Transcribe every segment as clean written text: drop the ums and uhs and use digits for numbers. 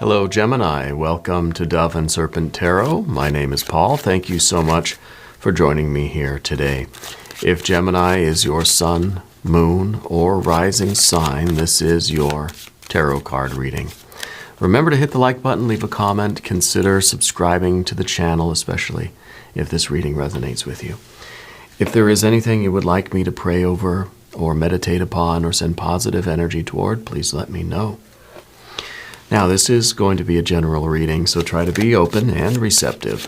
Hello, Gemini. Welcome to Dove and Serpent Tarot. My name is Paul. Thank you so much for joining me here today. If Gemini is your sun, moon, or rising sign, this is your tarot card reading. Remember to hit the like button, leave a comment, consider subscribing to the channel, especially if this reading resonates with you. If there is anything you would like me to pray over or meditate upon or send positive energy toward, please let me know. Now, this is going to be a general reading, so try to be open and receptive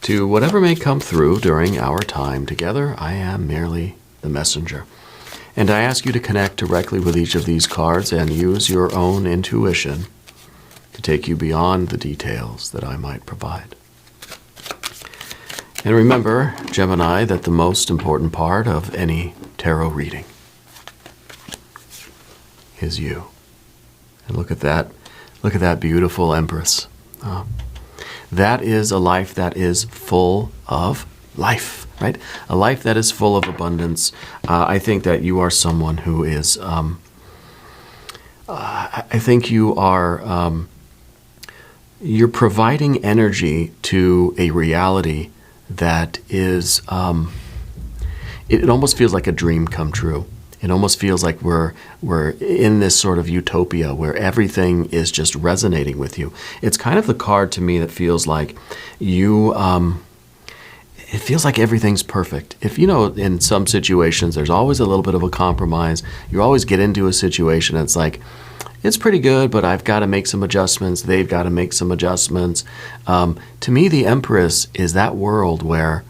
to whatever may come through during our time together. I am merely the messenger. And I ask you to connect directly with each of these cards and use your own intuition to take you beyond the details that I might provide. And remember, Gemini, that the most important part of any tarot reading is you. And look at that. Look at that beautiful Empress. That is a life that is full of life, right? A life that is full of abundance. I think that you are someone who is, I think you are, you're providing energy to a reality that is, it almost feels like a dream come true. It almost feels like we're in this sort of utopia where everything is just resonating with you. It's kind of the card to me that feels like you, it feels like everything's perfect. If, you know, in some situations, there's always a little bit of a compromise. You always get into a situation and it's like, it's pretty good, but I've got to make some adjustments. They've got to make some adjustments. To me, the Empress is that world where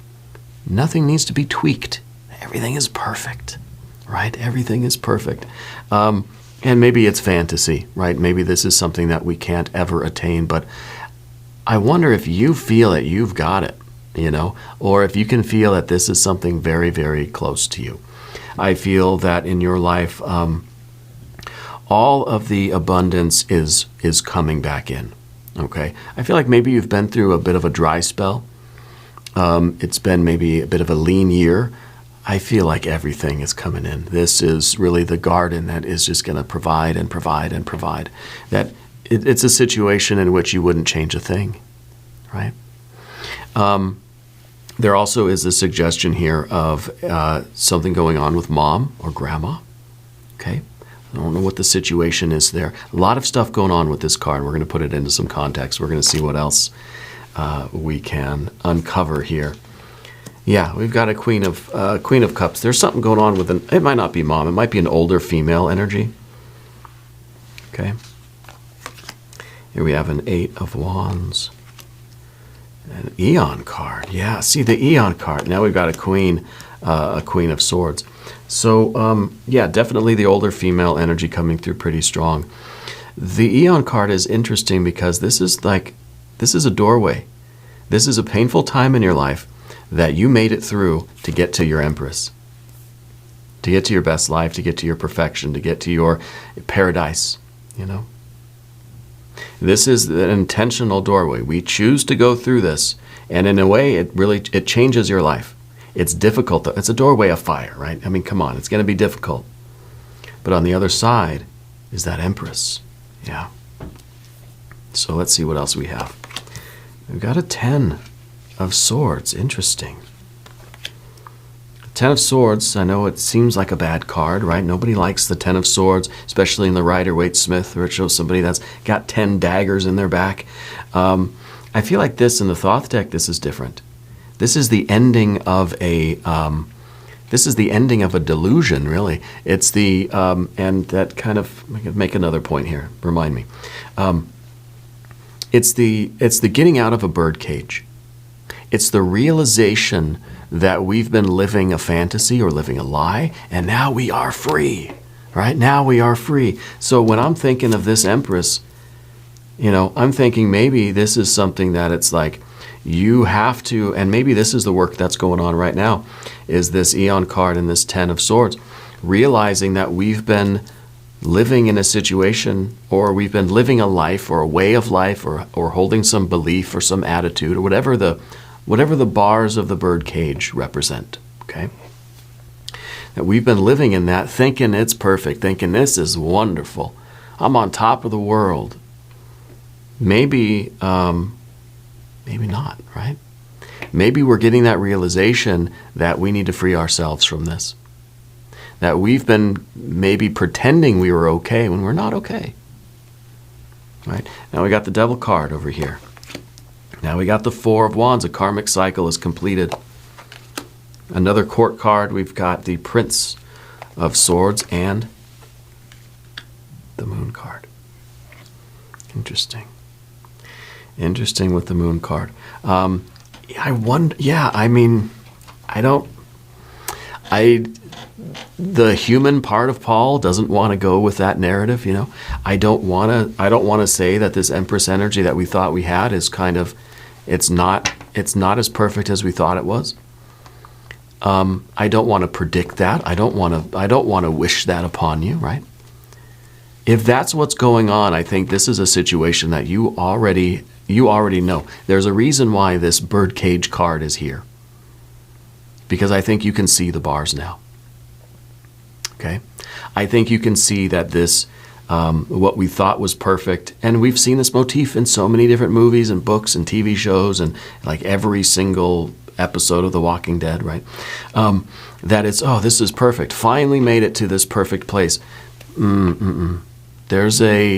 nothing needs to be tweaked. Everything is perfect. Right? Everything is perfect. And maybe it's fantasy, right? Maybe this is something that we can't ever attain, but I wonder if you feel that you've got it, you know, or if you can feel that this is something very, very close to you. I feel that in your life, all of the abundance is coming back in, okay? I feel like maybe you've been through a bit of a dry spell. It's been maybe a bit of a lean year. I feel like everything is coming in. This is really the garden that is just going to provide and provide and provide. That it's a situation in which you wouldn't change a thing, right? There also is a suggestion here of something going on with mom or grandma, okay? I don't know what the situation is there. A lot of stuff going on with this card. We're going to put it into some context. We're going to see what else we can uncover here. Yeah, we've got a Queen of Cups. There's something going on with it might not be mom. It might be an older female energy. Okay. Here we have an Eight of Wands. An Eon card. Yeah, see the Eon card. Now we've got a Queen of Swords. So, yeah, definitely the older female energy coming through pretty strong. The Eon card is interesting because this is a doorway. This is a painful time in your life that you made it through to get to your Empress, to get to your best life, to get to your perfection, to get to your paradise, you know. This is an intentional doorway. We choose to go through this, and in a way, it changes your life. It's difficult, though. It's a doorway of fire, right? I mean, come on, it's going to be difficult. But on the other side is that Empress, yeah. So let's see what else we have. We've got a 10 of Swords. Interesting. Ten of Swords, I know it seems like a bad card, right? Nobody likes the Ten of Swords, especially in the Rider-Waite-Smith, where it shows somebody that's got 10 daggers in their back. I feel like this in the Thoth deck, this is different. This is the ending of a delusion, really. It's the and that kind of make another point here. Remind me. It's the getting out of a birdcage. It's the realization that we've been living a fantasy or living a lie, and now we are free, right? Now we are free. So when I'm thinking of this Empress, you know, I'm thinking maybe this is something that it's like you have to, and maybe this is the work that's going on right now, is this Eon card and this 10 of Swords, realizing that we've been living in a situation, or we've been living a life or a way of life, or holding some belief or some attitude or whatever the bars of the bird cage represent, okay? That we've been living in that, thinking it's perfect, thinking this is wonderful. I'm on top of the world. maybe, maybe not, right? Maybe we're getting that realization that we need to free ourselves from this. That we've been maybe pretending we were okay when we're not okay. Right? Now we got the Devil card over here. Now we got the Four of Wands. A karmic cycle is completed. Another Court card. We've got the Prince of Swords and the Moon card. Interesting. Interesting with the Moon card. I wonder, yeah, I mean, the human part of Paul doesn't want to go with that narrative, you know. I don't want to say that this Empress energy that we thought we had is kind of, it's not as perfect as we thought it was. I don't want to predict that. I don't want to wish that upon you, right? If that's what's going on, I think this is a situation that you already know. There's a reason why this birdcage card is here. Because I think you can see the bars now. Okay? I think you can see that this, what we thought was perfect, and we've seen this motif in so many different movies and books and TV shows and like every single episode of The Walking Dead, right? That it's, oh, this is perfect. Finally made it to this perfect place. There's an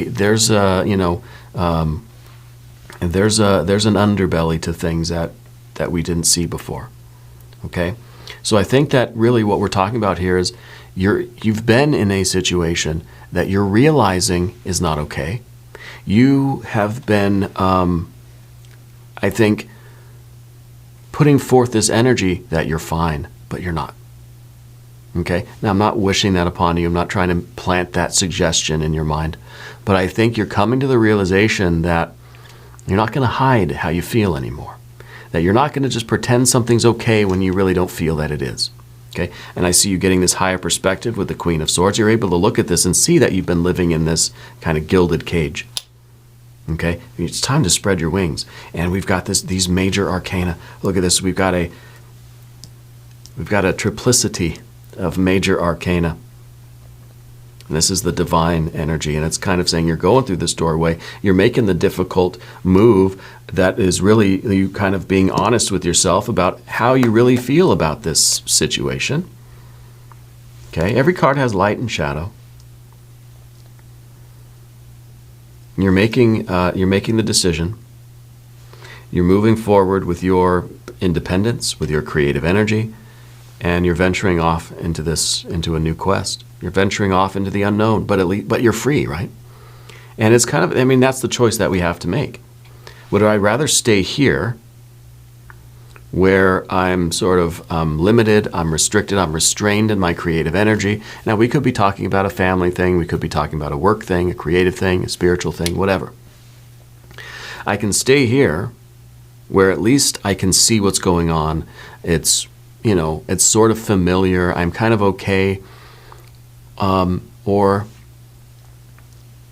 underbelly to things that we didn't see before. Okay? So I think that really what we're talking about here is you've been in a situation that you're realizing is not okay. You have been, I think, putting forth this energy that you're fine, but you're not. Okay? Now, I'm not wishing that upon you. I'm not trying to plant that suggestion in your mind. But I think you're coming to the realization that you're not going to hide how you feel anymore. That you're not going to just pretend something's okay when you really don't feel that it is. Okay? And I see you getting this higher perspective with the Queen of Swords. You're able to look at this and see that you've been living in this kind of gilded cage. Okay? It's time to spread your wings. And we've got these major arcana. Look at this. We've got a triplicity of major arcana. And this is the divine energy, and it's kind of saying you're going through this doorway. You're making the difficult move that is really you kind of being honest with yourself about how you really feel about this situation. Okay, every card has light and shadow. You're making the decision. You're moving forward with your independence, with your creative energy, and you're venturing off into a new quest. You're venturing off into the unknown, but you're free, right? And it's kind of, I mean, that's the choice that we have to make. Would I rather stay here where I'm sort of limited, I'm restricted, I'm restrained in my creative energy? Now, we could be talking about a family thing, we could be talking about a work thing, a creative thing, a spiritual thing, whatever. I can stay here where at least I can see what's going on. It's, you know, it's sort of familiar. I'm kind of okay. Or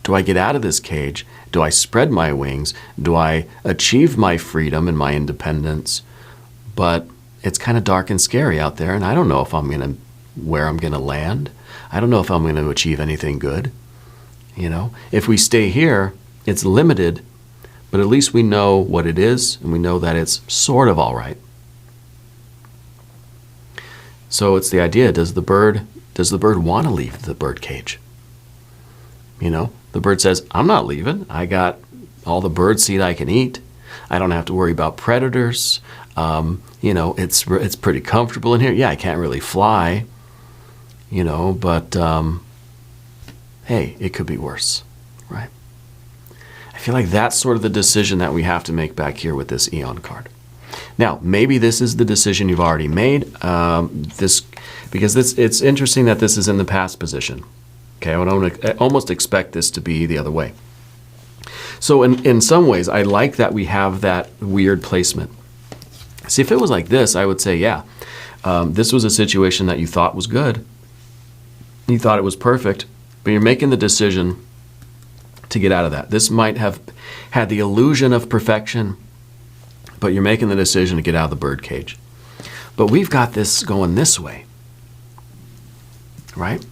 do I get out of this cage? Do I spread my wings? Do I achieve my freedom and my independence? But it's kind of dark and scary out there, and I don't know if where I'm gonna land. I don't know if I'm gonna achieve anything good. You know, if we stay here, it's limited, but at least we know what it is, and we know that it's sort of all right. So it's the idea: does the bird want to leave the bird cage? You know, the bird says, I'm not leaving. I got all the bird seed I can eat. I don't have to worry about predators. You know, it's pretty comfortable in here. Yeah, I can't really fly, you know, but hey, it could be worse, right? I feel like that's sort of the decision that we have to make back here with this Eon card. Now, maybe this is the decision you've already made. It's interesting that this is in the past position. Okay, I would almost expect this to be the other way. So in some ways, I like that we have that weird placement. See, if it was like this, I would say, yeah, this was a situation that you thought was good. You thought it was perfect, but you're making the decision to get out of that. This might have had the illusion of perfection, but you're making the decision to get out of the bird cage. But we've got this going this way, right?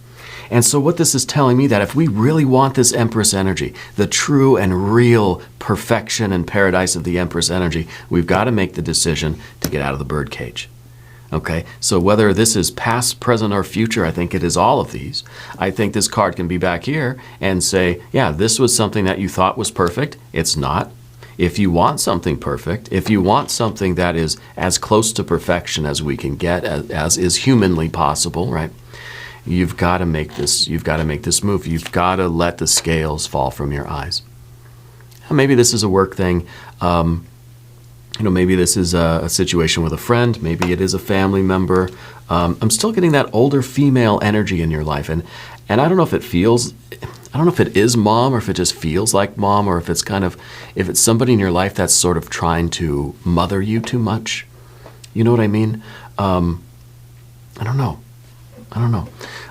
And so what this is telling me, that if we really want this Empress energy, the true and real perfection and paradise of the Empress energy, we've got to make the decision to get out of the birdcage. Okay, so whether this is past, present, or future, I think it is all of these. I think this card can be back here and say, yeah, this was something that you thought was perfect. It's not. If you want something perfect, if you want something that is as close to perfection as we can get, as is humanly possible, right? You've got to make this. You've got to make this move. You've got to let the scales fall from your eyes. Maybe this is a work thing. Maybe this is a situation with a friend. Maybe it is a family member. I'm still getting that older female energy in your life, and I don't know if it feels. I don't know if it is mom, or if it just feels like mom, or if it's if it's somebody in your life that's sort of trying to mother you too much. You know what I mean? I don't know.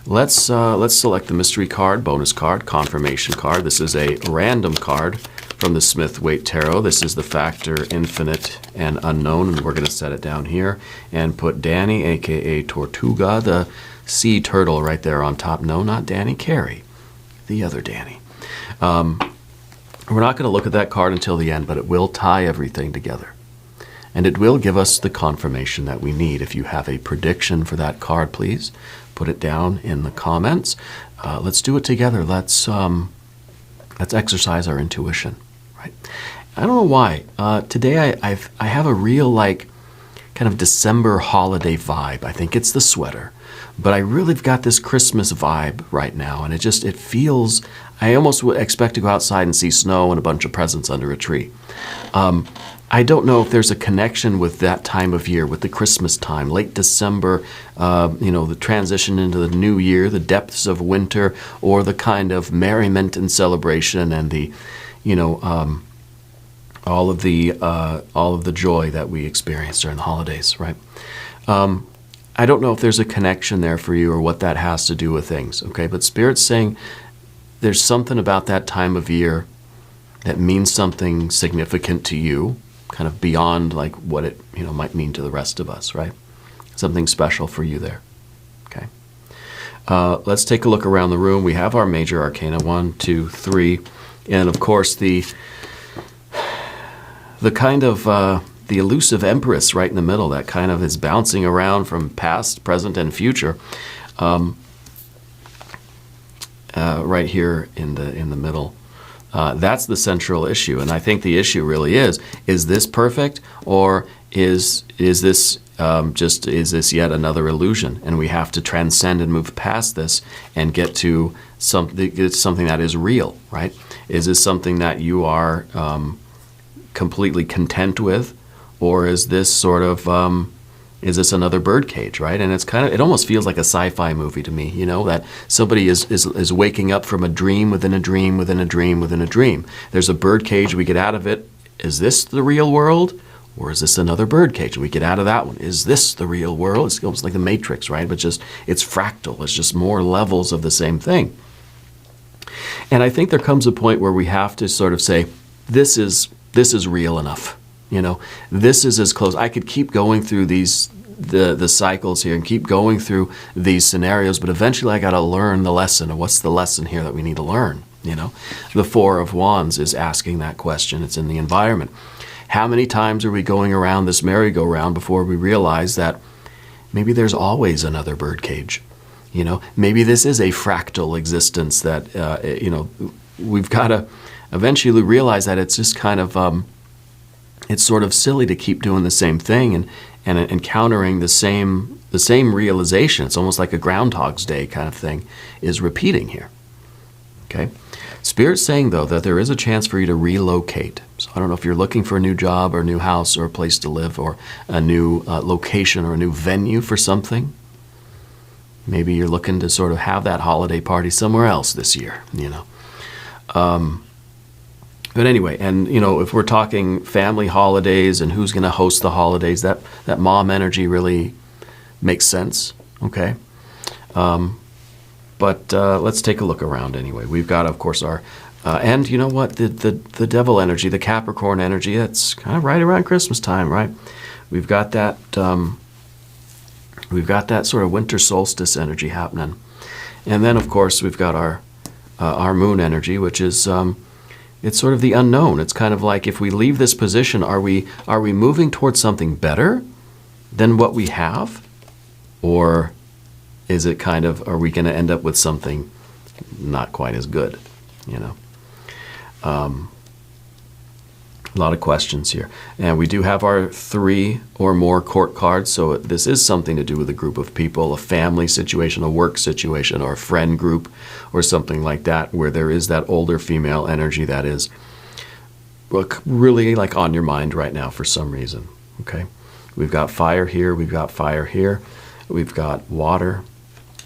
Let's select the mystery card, bonus card, confirmation card. This is a random card from the Smith-Waite Tarot. This is the factor infinite and unknown, and we're going to set it down here and put Danny, aka Tortuga, the sea turtle, right there on top. No, not Danny Carey, the other Danny. We're not going to look at that card until the end, but it will tie everything together. And it will give us the confirmation that we need. If you have a prediction for that card, please put it down in the comments. Let's do it together. Let's exercise our intuition, right? I don't know why. Today I have a real kind of December holiday vibe. I think it's the sweater, but I really got this Christmas vibe right now, and it feels. I almost would expect to go outside and see snow and a bunch of presents under a tree. I don't know if there's a connection with that time of year, with the Christmas time, late December, the transition into the new year, the depths of winter, or the kind of merriment and celebration and the, all of the joy that we experience during the holidays, right? I don't know if there's a connection there for you or what that has to do with things, okay? But Spirit's saying there's something about that time of year that means something significant to you, kind of beyond what it might mean to the rest of us, right? Something special for you there. Okay. Let's take a look around the room. We have our major arcana, 1, 2, 3, and of course the kind of the elusive Empress right in the middle, that kind of is bouncing around from past, present, and future. Right here in the middle. That's the central issue, and I think the issue really is this perfect, or is this yet another illusion? And we have to transcend and move past this and get to something that is real, right? Is this something that you are completely content with, or is this sort of is this another birdcage, right? And it almost feels like a sci-fi movie to me, that somebody is waking up from a dream within a dream within a dream within a dream. There's a birdcage, we get out of it. Is this the real world, or is this another birdcage? We get out of that one. Is this the real world? It's almost like the Matrix, right? But it's fractal. It's just more levels of the same thing. And I think there comes a point where we have to sort of say, this is real enough. This is as close. I could keep going through the cycles here and keep going through these scenarios, but eventually I got to learn the lesson. And what's the lesson here that we need to learn? The Four of Wands is asking that question. It's in the environment. How many times are we going around this merry-go-round before we realize that maybe there's always another birdcage? Maybe this is a fractal existence that, we've got to eventually realize that it's just kind of, it's sort of silly to keep doing the same thing and encountering the same realization. It's almost like a Groundhog's Day kind of thing is repeating here. Okay? Spirit's saying, though, that there is a chance for you to relocate. So I don't know if you're looking for a new job or a new house or a place to live or a new location or a new venue for something. Maybe you're looking to sort of have that holiday party somewhere else this year, But anyway, and if we're talking family holidays and who's going to host the holidays, that mom energy really makes sense, okay? But let's take a look around anyway. We've got, of course, our, and you know what, the devil energy, the Capricorn energy, that's kind of right around Christmas time, right? We've got that sort of winter solstice energy happening. And then, of course, we've got our moon energy, which is it's sort of the unknown. It's kind of like, if we leave this position, are we moving towards something better than what we have? Or is it kind of, are we going to end up with something not quite as good? You know, a lot of questions here. And we do have our 3 or more court cards. So this is something to do with a group of people, a family situation, a work situation, or a friend group, or something like that, where there is that older female energy that is really like on your mind right now for some reason. Okay. We've got fire here. We've got fire here. We've got water.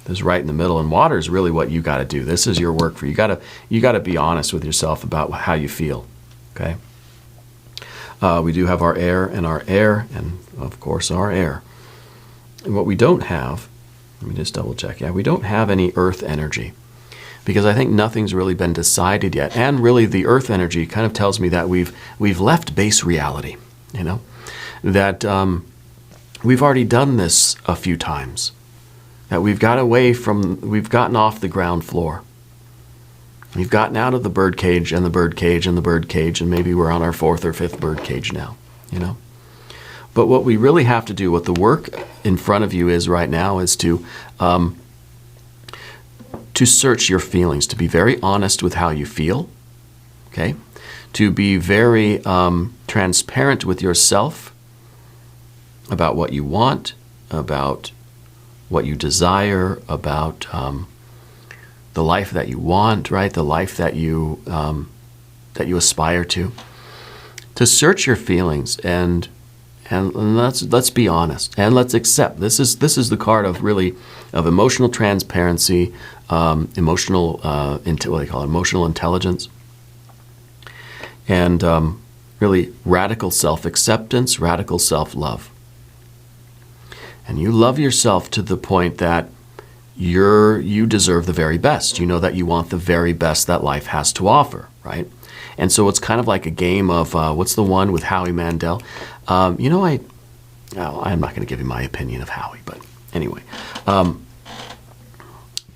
This is right in the middle. And water is really what you got to do. This is your work for you. You got to be honest with yourself about how you feel. Okay. We do have our air, and of course our air. And what we don't have, let me just double check. Yeah, we don't have any earth energy, because I think nothing's really been decided yet. And really, the earth energy kind of tells me that we've left base reality. You know, that we've already done this a few times. That we've gotten off the ground floor. We've gotten out of the bird cage and the bird cage and the bird cage, and maybe we're on our 4th or 5th bird cage now, you know. But what we really have to do, what the work in front of you is right now, is to search your feelings, to be very honest with how you feel, okay? To be very transparent with yourself about what you want, about what you desire, about the life that you want, right? The life that you aspire to. To search your feelings and let's be honest, and let's accept. This is the card of emotional transparency, emotional intelligence, and really radical self-acceptance, radical self-love. And you love yourself to the point that you deserve the very best. You know that you want the very best that life has to offer, right? And so it's kind of like a game of, what's the one with Howie Mandel? I'm not going to give you my opinion of Howie, but anyway.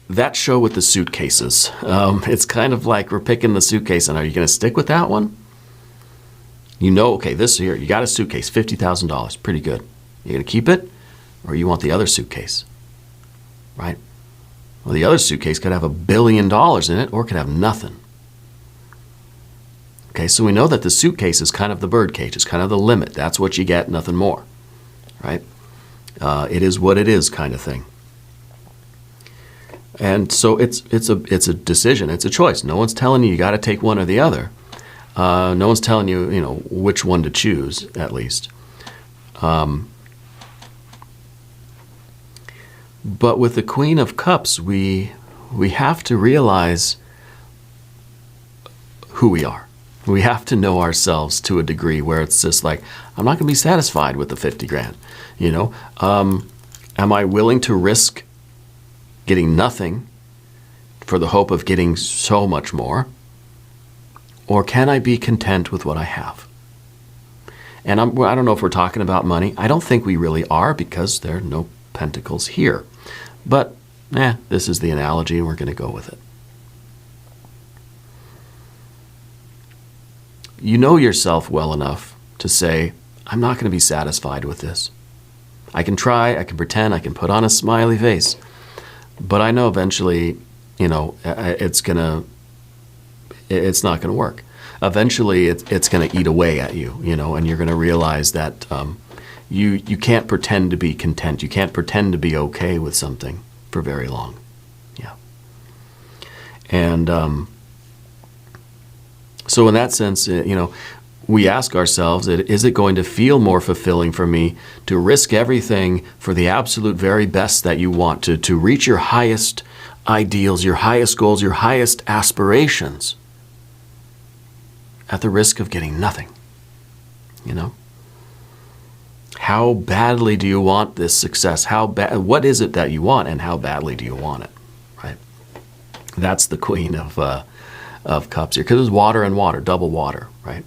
That show with the suitcases, it's kind of like we're picking the suitcase, and are you going to stick with that one? You know, okay, this here, you got a suitcase, $50,000, pretty good. You going to keep it, or you want the other suitcase, right? Well, the other suitcase could have $1 billion in it, or it could have nothing. Okay, so we know that the suitcase is kind of the bird cage. It's kind of the limit. That's what you get, nothing more, right? It is what it is, kind of thing. And so it's a decision. It's a choice. No one's telling you got to take one or the other. No one's telling you, which one to choose, at least. But with the Queen of Cups, we have to realize who we are. We have to know ourselves to a degree where it's just like, I'm not going to be satisfied with the 50 grand. Am I willing to risk getting nothing for the hope of getting so much more? Or can I be content with what I have? And I don't know if we're talking about money. I don't think we really are, because there are no pentacles here. But, this is the analogy, and we're going to go with it. You know yourself well enough to say, I'm not going to be satisfied with this. I can try, I can pretend, I can put on a smiley face. But I know eventually, it's not going to work. Eventually, it's going to eat away at you, and you're going to realize that you can't pretend to be content. You can't pretend to be okay with something for very long. Yeah. And so in that sense, we ask ourselves, is it going to feel more fulfilling for me to risk everything for the absolute very best that you want, to reach your highest ideals, your highest goals, your highest aspirations, at the risk of getting nothing? How badly do you want this success? What is it that you want, and how badly do you want it? Right? That's the Queen of Cups here, because it's water and water, double water, right?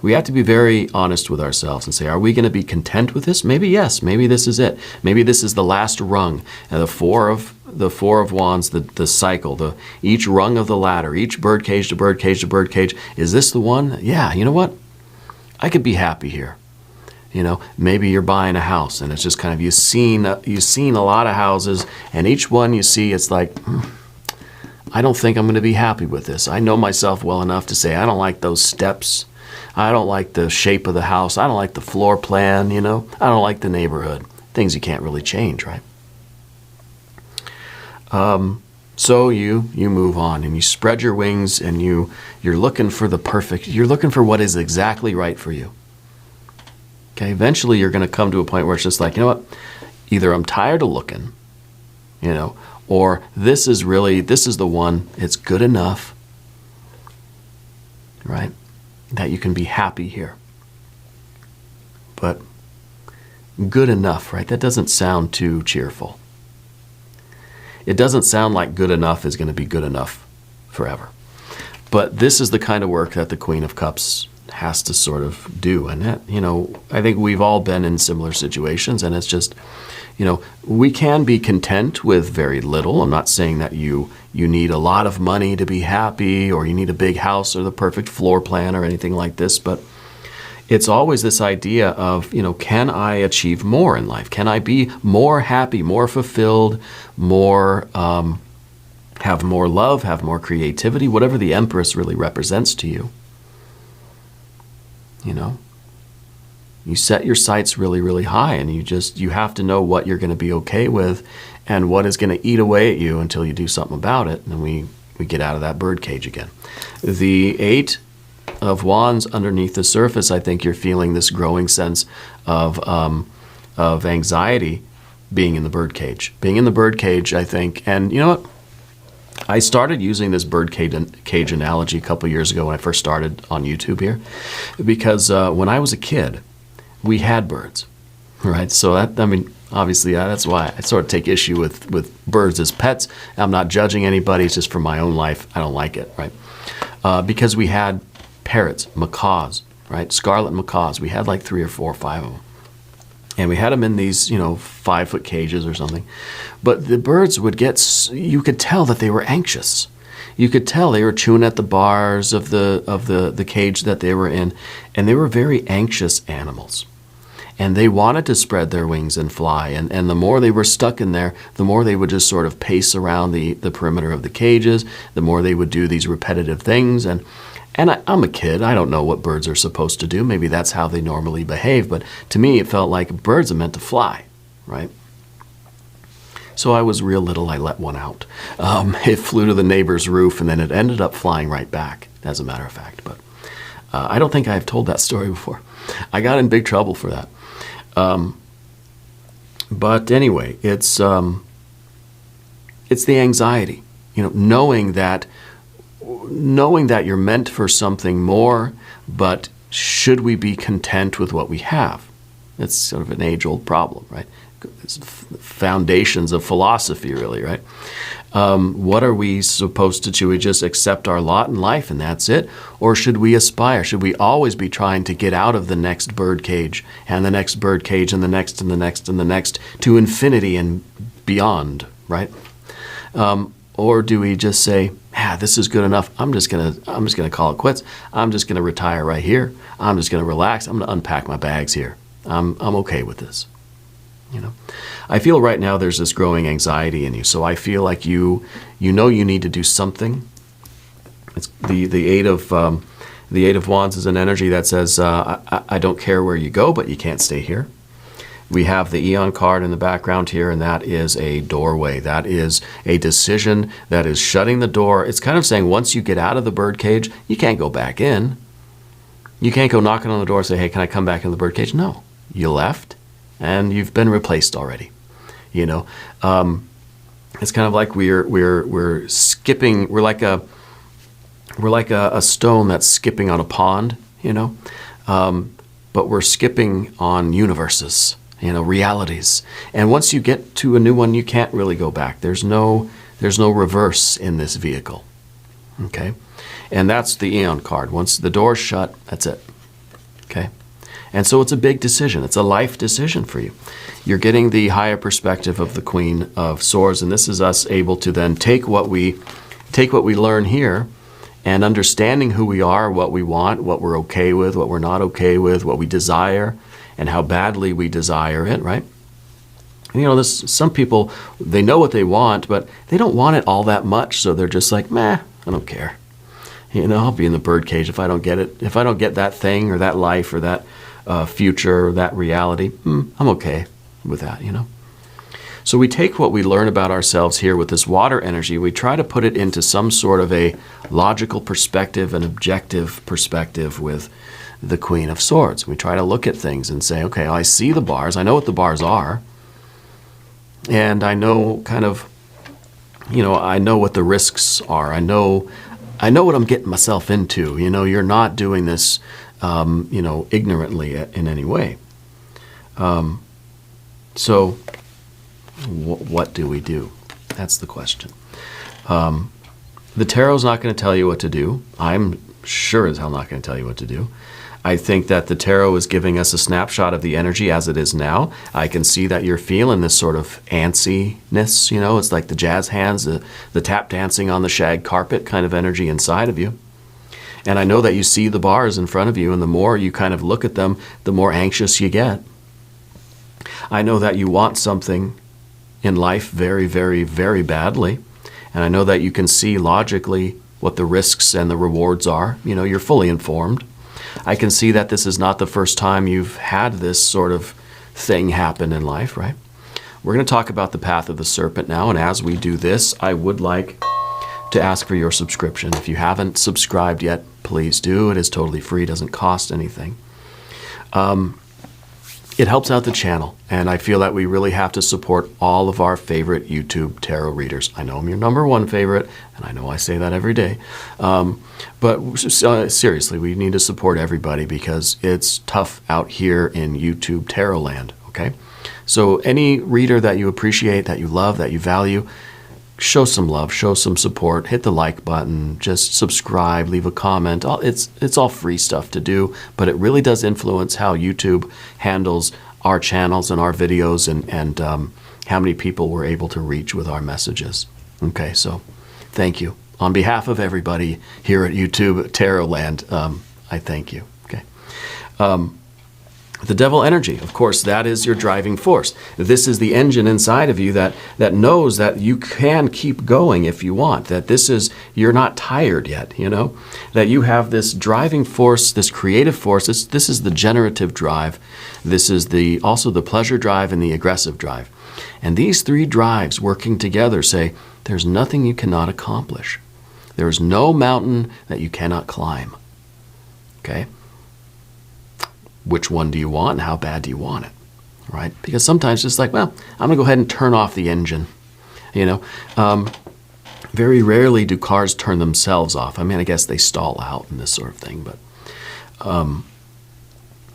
We have to be very honest with ourselves and say, are we going to be content with this? Maybe yes. Maybe this is it. Maybe this is the last rung. And the 4 of the Four of Wands, the cycle, each rung of the ladder, each bird cage to bird cage to bird cage. Is this the one? Yeah, you know what? I could be happy here. You know, maybe you're buying a house and it's just kind of, you've seen a lot of houses, and each one you see, it's like, I don't think I'm going to be happy with this. I know myself well enough to say, I don't like those steps. I don't like the shape of the house. I don't like the floor plan, you know. I don't like the neighborhood. Things you can't really change, right? So you move on and you spread your wings, and you're looking for you're looking for what is exactly right for you. Okay, eventually you're going to come to a point where it's just like, you know what? Either I'm tired of looking, you know, or this is the one, it's good enough, right? That you can be happy here. But good enough, right? That doesn't sound too cheerful. It doesn't sound like good enough is going to be good enough forever. But this is the kind of work that the Queen of Cups has to sort of do. And that, you know, I think we've all been in similar situations, and it's just, you know, we can be content with very little. I'm not saying that you need a lot of money to be happy, or you need a big house or the perfect floor plan or anything like this, but it's always this idea of, you know, can I achieve more in life? Can I be more happy, more fulfilled, more, have more love, have more creativity, whatever the Empress really represents to you? You know, you set your sights really, really high, and you have to know what you're going to be okay with and what is going to eat away at you until you do something about it. And then we get out of that bird cage again. The Eight of Wands underneath the surface, I think you're feeling this growing sense of anxiety being in the bird cage. Being in the bird cage, I think, and you know what? I started using this bird cage analogy a couple years ago when I first started on YouTube here, because when I was a kid, we had birds, right? So that, I mean, obviously that's why I sort of take issue with birds as pets. I'm not judging anybody. It's just from my own life. I don't like it, right? Because we had parrots, macaws, right? Scarlet macaws. We had like 3 or 4 or 5 of them. And we had them in these, you know, 5-foot cages or something. But the birds would you could tell that they were anxious. You could tell they were chewing at the bars of the cage that they were in. And they were very anxious animals. And they wanted to spread their wings and fly. And the more they were stuck in there, the more they would just sort of pace around the perimeter of the cages, the more they would do these repetitive things. And I'm a kid. I don't know what birds are supposed to do. Maybe that's how they normally behave. But to me, it felt like birds are meant to fly, right? So I was real little. I let one out. It flew to the neighbor's roof, and then it ended up flying right back, as a matter of fact. But I don't think I've told that story before. I got in big trouble for that. But anyway, it's the anxiety, you know, knowing that you're meant for something more, but should we be content with what we have? It's sort of an age-old problem, right? It's foundations of philosophy, really, right? What are we supposed to do? Should we just accept our lot in life and that's it? Or should we aspire? Should we always be trying to get out of the next bird cage and the next bird cage and the next and the next and the next to infinity and beyond, right? Or do we just say, this is good enough. I'm just gonna call it quits. I'm just gonna retire right here. I'm just gonna relax. I'm gonna unpack my bags here. I'm okay with this. You know, I feel right now there's this growing anxiety in you. So I feel like you know you need to do something. It's the Eight of Wands is an energy that says I don't care where you go, but you can't stay here. We have the Eon card in the background here, and that is a doorway. That is a decision that is shutting the door. It's kind of saying once you get out of the birdcage, you can't go back in. You can't go knocking on the door and say, hey, can I come back in the birdcage? No, you left, and you've been replaced already. You know, it's kind of like we're skipping. We're like a stone that's skipping on a pond. You know, but we're skipping on universes. You know, realities. And once you get to a new one, you can't really go back. There's no reverse in this vehicle. Okay? And that's the Eon card. Once the door's shut, that's it. Okay? And so it's a big decision. It's a life decision for you. You're getting the higher perspective of the Queen of Swords, and this is us able to then take what we learn here and understanding who we are, what we want, what we're okay with, what we're not okay with, what we desire, and how badly we desire it, right? You know, some people, they know what they want, but they don't want it all that much, so they're just like, meh, I don't care. You know, I'll be in the birdcage if I don't get it. If I don't get that thing or that life or that future or that reality, I'm okay with that, you know. So we take what we learn about ourselves here with this water energy, we try to put it into some sort of a logical perspective, an objective perspective with the Queen of Swords. We try to look at things and say, okay, I see the bars, I know what the bars are, and I know kind of, you know, I know what the risks are. I know what I'm getting myself into. You know, you're not doing this, you know, ignorantly in any way. So what do we do? That's the question. The tarot's not going to tell you what to do. I'm sure as hell not going to tell you what to do. I think that the tarot is giving us a snapshot of the energy as it is now. I can see that you're feeling this sort of antsiness, you know, it's like the jazz hands, the tap dancing on the shag carpet kind of energy inside of you. And I know that you see the bars in front of you, and the more you kind of look at them, the more anxious you get. I know that you want something in life very, very, very badly. And I know that you can see logically what the risks and the rewards are. You know, you're fully informed. I can see that this is not the first time you've had this sort of thing happen in life, right? We're going to talk about the path of the serpent now, and as we do this, I would like to ask for your subscription. If you haven't subscribed yet, please do. It is totally free, doesn't cost anything. It helps out the channel, and I feel that we really have to support all of our favorite YouTube tarot readers. I know I'm your number one favorite, and I know I say that every day. But seriously, we need to support everybody because it's tough out here in YouTube tarot land, okay? So any reader that you appreciate, that you love, that you value, show some love, show some support, hit the like button, just subscribe, leave a comment. It's all free stuff to do, but it really does influence how YouTube handles our channels and our videos and how many people we're able to reach with our messages. Okay, so thank you. On behalf of everybody here at YouTube Tarot Land, I thank you. Okay. The devil energy, of course, that is your driving force. This is the engine inside of you that knows that you can keep going if you want, that you're not tired yet, you know, that you have this driving force, this creative force. This is the generative drive. This is also the pleasure drive and the aggressive drive. And these three drives working together say, there's nothing you cannot accomplish. There is no mountain that you cannot climb. Okay? Which one do you want and how bad do you want it, right? Because sometimes it's like, well, I'm going to go ahead and turn off the engine, you know. Very rarely do cars turn themselves off. I mean, I guess they stall out and this sort of thing, but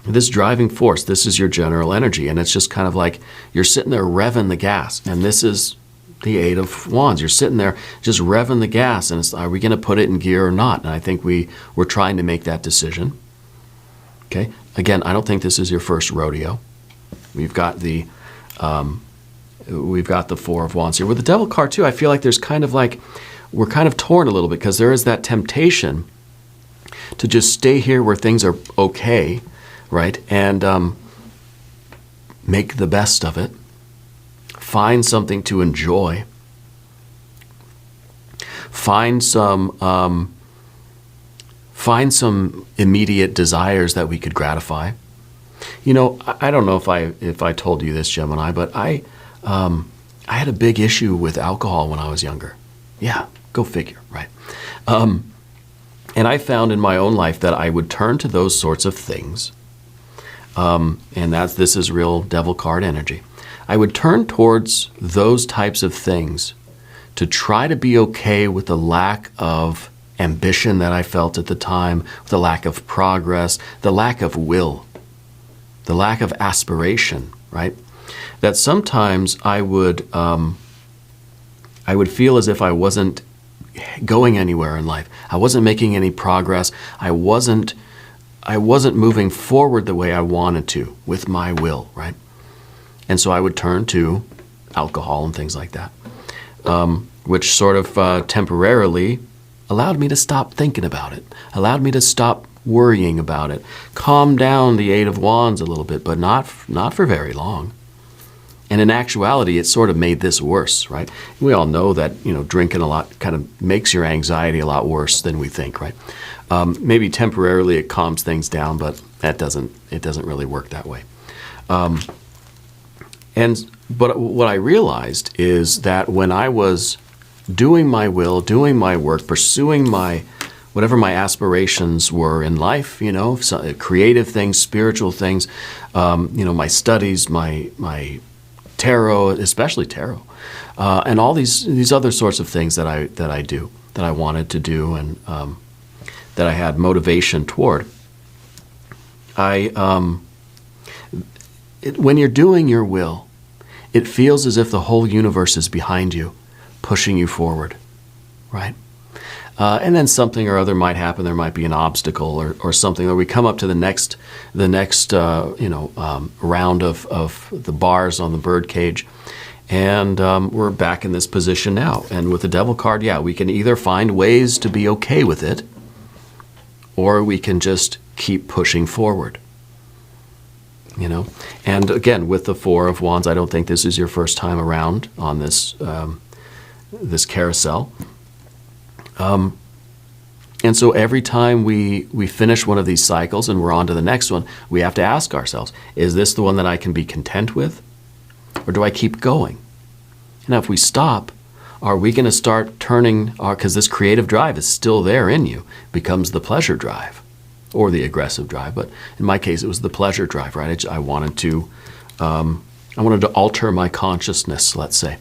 this driving force, this is your general energy, and it's just kind of like you're sitting there revving the gas, and this is the Eight of Wands. You're sitting there just revving the gas, and it's, are we going to put it in gear or not? And I think we're trying to make that decision. Okay. Again, I don't think this is your first rodeo. We've got the Four of Wands here. With the Devil card too, I feel like there's kind of like, we're kind of torn a little bit because there is that temptation to just stay here where things are okay, right? And make the best of it. Find something to enjoy. Find some immediate desires that we could gratify. You know, I don't know if I told you this, Gemini, but I had a big issue with alcohol when I was younger. Yeah, go figure, right? And I found in my own life that I would turn to those sorts of things, and this is real devil card energy. I would turn towards those types of things to try to be okay with the lack of ambition that I felt at the time, the lack of progress, the lack of will, the lack of aspiration, right? That sometimes I would feel as if I wasn't going anywhere in life. I wasn't making any progress. I wasn't I wasn't moving forward the way I wanted to with my will, right? And so I would turn to alcohol and things like that, which sort of temporarily allowed me to stop thinking about it, allowed me to stop worrying about it, calm down the Eight of Wands a little bit, but not for very long. And in actuality, it sort of made this worse, right? We all know that, drinking a lot kind of makes your anxiety a lot worse than we think, right? Maybe temporarily it calms things down, but it doesn't really work that way. But what I realized is that when I was doing my will, doing my work, pursuing whatever my aspirations were in life, creative things, spiritual things, my studies, my tarot, especially tarot, and all these other sorts of things that I do, that I wanted to do, and that I had motivation toward. When you're doing your will, it feels as if the whole universe is behind you, pushing you forward, right? And then something or other might happen. There might be an obstacle or something, or we come up to the next round of the bars on the bird cage, and we're back in this position now. And with the Devil card, we can either find ways to be okay with it, or we can just keep pushing forward. And again, with the Four of Wands, I don't think this is your first time around on this this carousel. And so every time we finish one of these cycles and we're on to the next one, we have to ask ourselves, is this the one that I can be content with? Or do I keep going? Now, if we stop, are we going to start turning, because this creative drive is still there in you, becomes the pleasure drive or the aggressive drive. But in my case, it was the pleasure drive, right? I wanted to alter my consciousness, let's say.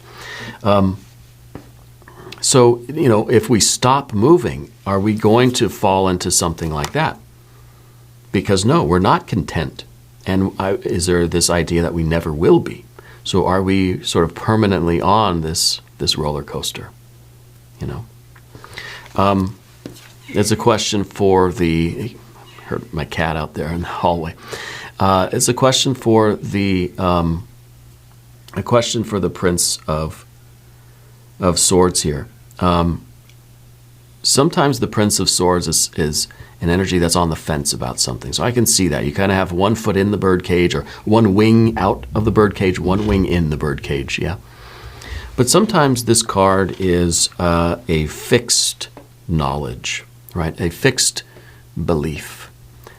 So, if we stop moving, are we going to fall into something like that? Because no, we're not content. And is there this idea that we never will be? So are we sort of permanently on this roller coaster? It's a question for I heard my cat out there in the hallway. It's a question for the Prince of Swords here. Sometimes the Prince of Swords is an energy that's on the fence about something. So I can see that. You kind of have one foot in the birdcage, or one wing out of the birdcage, one wing in the birdcage, yeah. But sometimes this card is a fixed knowledge, right? A fixed belief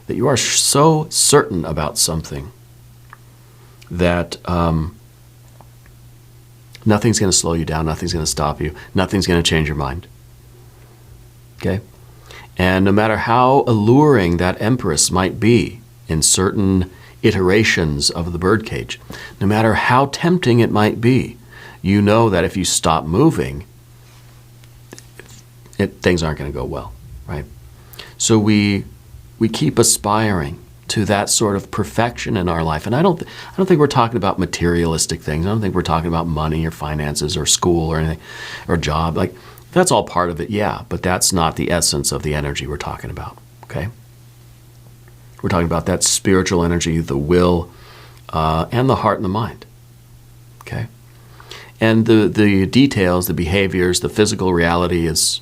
that you are so certain about something that nothing's going to slow you down, nothing's going to stop you, nothing's going to change your mind. Okay? And no matter how alluring that Empress might be in certain iterations of the birdcage, no matter how tempting it might be, you know that if you stop moving, things aren't going to go well, right? So we keep aspiring to that sort of perfection in our life. And I don't think we're talking about materialistic things. I don't think we're talking about money or finances or school or anything, or job. Like, that's all part of it, yeah, but that's not the essence of the energy we're talking about, okay? We're talking about that spiritual energy, the will, and the heart and the mind, okay? And the details, the behaviors, the physical reality is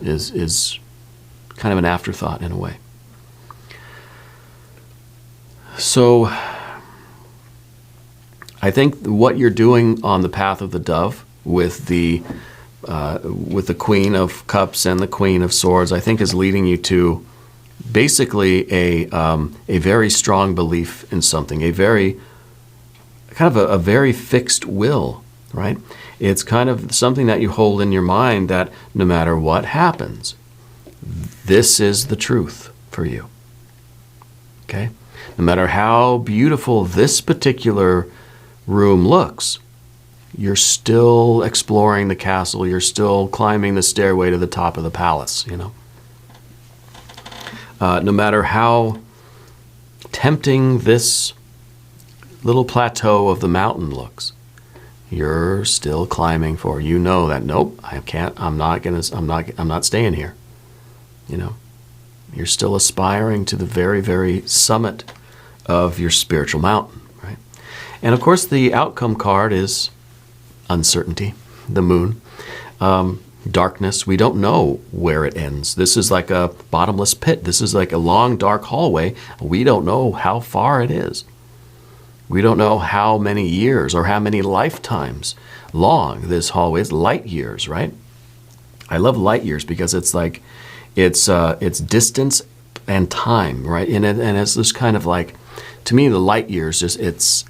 kind of an afterthought in a way. So I think what you're doing on the path of the dove with the Queen of Cups and the Queen of Swords, I think is leading you to basically a very strong belief in something, a very fixed will, right? It's kind of something that you hold in your mind that no matter what happens, this is the truth for you, okay? No matter how beautiful this particular room looks, you're still exploring the castle. You're still climbing the stairway to the top of the palace, No matter how tempting this little plateau of the mountain looks, you're still climbing for. You know that, nope, I can't, I'm not staying here, You're still aspiring to the very, very summit of your spiritual mountain, right? And of course, the outcome card is uncertainty, the moon, darkness. We don't know where it ends. This is like a bottomless pit. This is like a long, dark hallway. We don't know how far it is. We don't know how many years or how many lifetimes long this hallway is. Light years, right? I love light years because it's like, it's distance and time, right? And it's this kind of like, to me, the light years just it's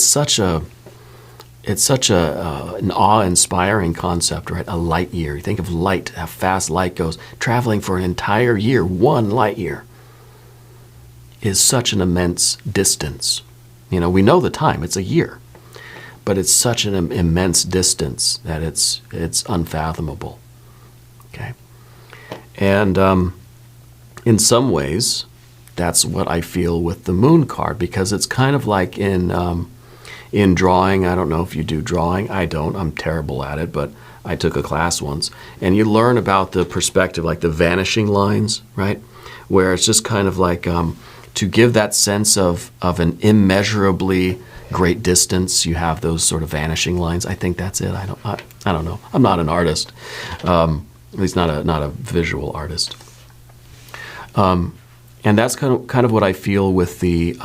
such an awe-inspiring concept, right? A light year. You think of light, how fast light goes, traveling for an entire year. 1 light year is such an immense distance. We know the time; it's a year, but it's such an immense distance that it's unfathomable. Okay, and in some ways, that's what I feel with the moon card, because it's kind of like in drawing. I don't know if you do drawing. I don't. I'm terrible at it, but I took a class once, and you learn about the perspective, like the vanishing lines, right? Where it's just kind of like to give that sense of an immeasurably great distance. You have those sort of vanishing lines. I think that's it. I don't know. I'm not an artist, at least not a visual artist. And that's kind of what I feel with the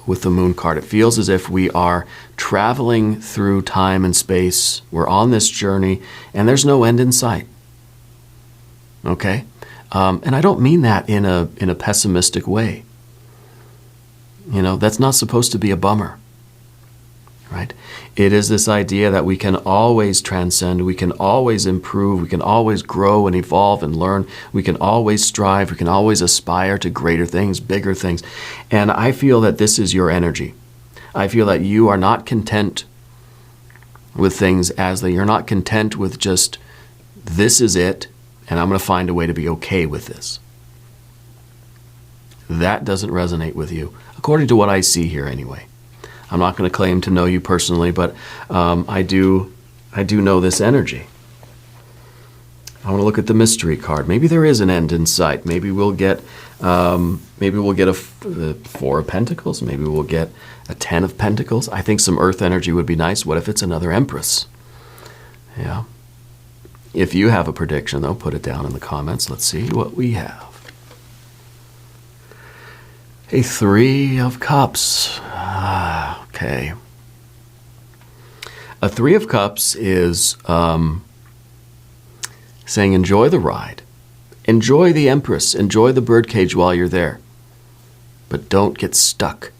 moon card. It feels as if we are traveling through time and space. We're on this journey, and there's no end in sight. Okay, and I don't mean that in a pessimistic way. That's not supposed to be a bummer, right? It is this idea that we can always transcend, we can always improve, we can always grow and evolve and learn, we can always strive, we can always aspire to greater things, bigger things. And I feel that this is your energy. I feel that you are not content with things as they, you're not content with just, this is it, and I'm going to find a way to be okay with this. That doesn't resonate with you, according to what I see here anyway. I'm not going to claim to know you personally, but I do know this energy. I want to look at the mystery card. Maybe there is an end in sight. Maybe we'll get a 4 of Pentacles. Maybe we'll get a 10 of Pentacles. I think some Earth energy would be nice. What if it's another Empress? Yeah. If you have a prediction, though, put it down in the comments. Let's see what we have. A 3 of Cups. Okay. A 3 of Cups is saying enjoy the ride. Enjoy the Empress. Enjoy the birdcage while you're there. But don't get stuck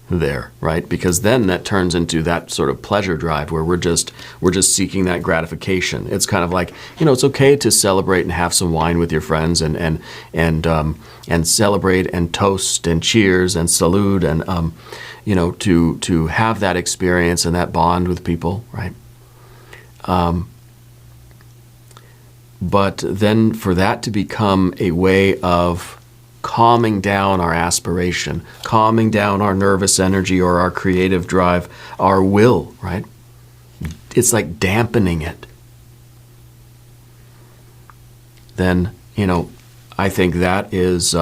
there, right? Because then that turns into that sort of pleasure drive where we're just seeking that gratification. It's kind of like, it's okay to celebrate and have some wine with your friends and celebrate and toast and cheers and salute and to have that experience and that bond with people, right? But then for that to become a way of calming down our aspiration, calming down our nervous energy or our creative drive, our will, right? It's like dampening it. Then, I think that is,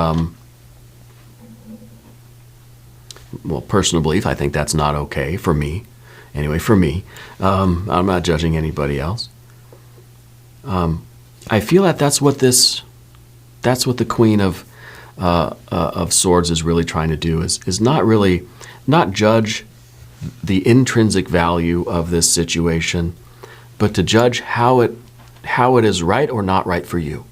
personal belief, I think that's not okay for me. Anyway, for me. I'm not judging anybody else. I feel that that's what the Queen of Swords is really trying to do, is not judge the intrinsic value of this situation, but to judge how it is right or not right for you.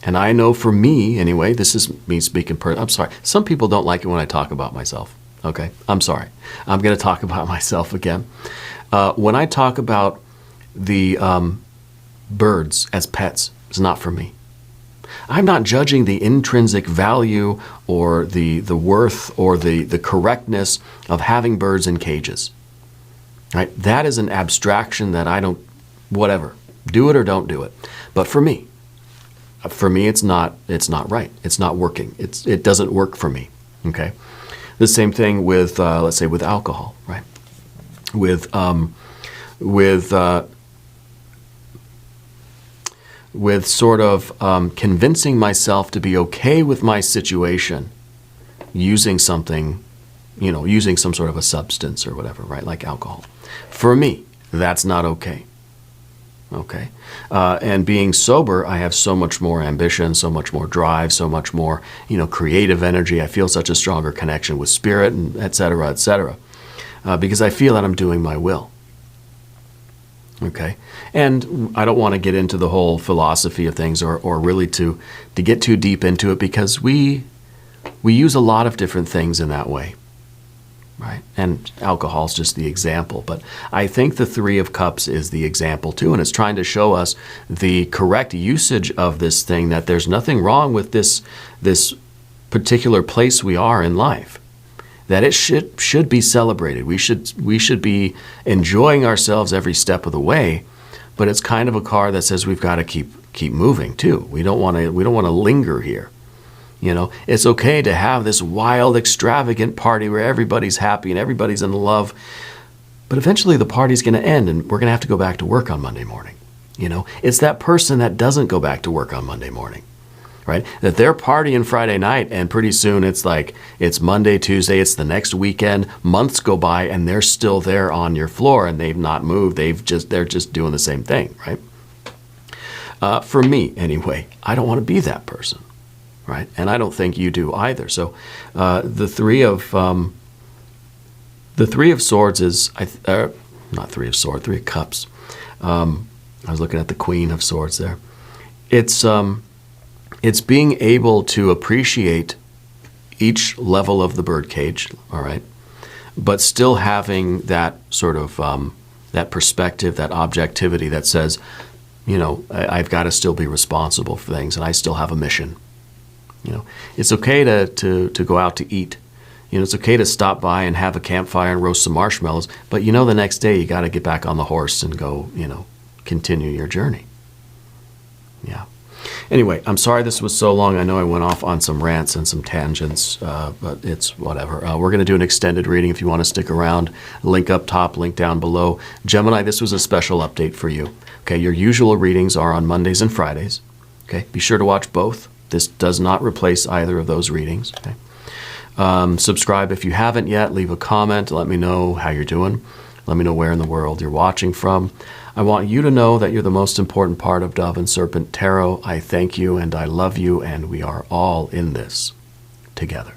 And I know for me, anyway, this is me speaking. I'm sorry. Some people don't like it when I talk about myself. Okay, I'm sorry. I'm going to talk about myself again. When I talk about the birds as pets, it's not for me. I'm not judging the intrinsic value or the worth or the correctness of having birds in cages. Right? That is an abstraction that I don't, whatever. Do it or don't do it. But for me it's not right. It's not working. It doesn't work for me. Okay? The same thing with let's say with alcohol, right? With with sort of convincing myself to be okay with my situation using something, using some sort of a substance or whatever, right? Like alcohol. For me, that's not okay. Okay. And being sober, I have so much more ambition, so much more drive, so much more, creative energy. I feel such a stronger connection with spirit, and et cetera, because I feel that I'm doing my will. Okay. And I don't want to get into the whole philosophy of things or really to get too deep into it, because we use a lot of different things in that way. Right? And alcohol is just the example. But I think the Three of Cups is the example too. And it's trying to show us the correct usage of this thing, that there's nothing wrong with this particular place we are in life, that it should be celebrated. We should be enjoying ourselves every step of the way. But it's kind of a card that says we've got to keep moving too. We don't want to linger here. It's okay to have this wild, extravagant party where everybody's happy and everybody's in love. But eventually the party's going to end and we're going to have to go back to work on Monday morning. It's that person that doesn't go back to work on Monday morning, right? That they're partying Friday night and pretty soon it's like it's Monday, Tuesday, it's the next weekend, months go by and they're still there on your floor and they've not moved. They're just doing the same thing, right? For me, anyway, I don't want to be that person. Right, and I don't think you do either. So, the Three of Swords is not Three of Swords, Three of Cups. I was looking at the Queen of Swords there. It's being able to appreciate each level of the birdcage, all right, but still having that sort of that perspective, that objectivity that says, I've got to still be responsible for things, and I still have a mission. It's okay to go out to eat. It's okay to stop by and have a campfire and roast some marshmallows. But the next day you got to get back on the horse and go, continue your journey. Yeah. Anyway, I'm sorry this was so long. I know I went off on some rants and some tangents, but it's whatever. We're going to do an extended reading if you want to stick around. Link up top, link down below. Gemini, this was a special update for you. Okay, your usual readings are on Mondays and Fridays. Okay, be sure to watch both. This does not replace either of those readings. Okay? Subscribe if you haven't yet. Leave a comment. Let me know how you're doing. Let me know where in the world you're watching from. I want you to know that you're the most important part of Dove and Serpent Tarot. I thank you and I love you, and we are all in this together.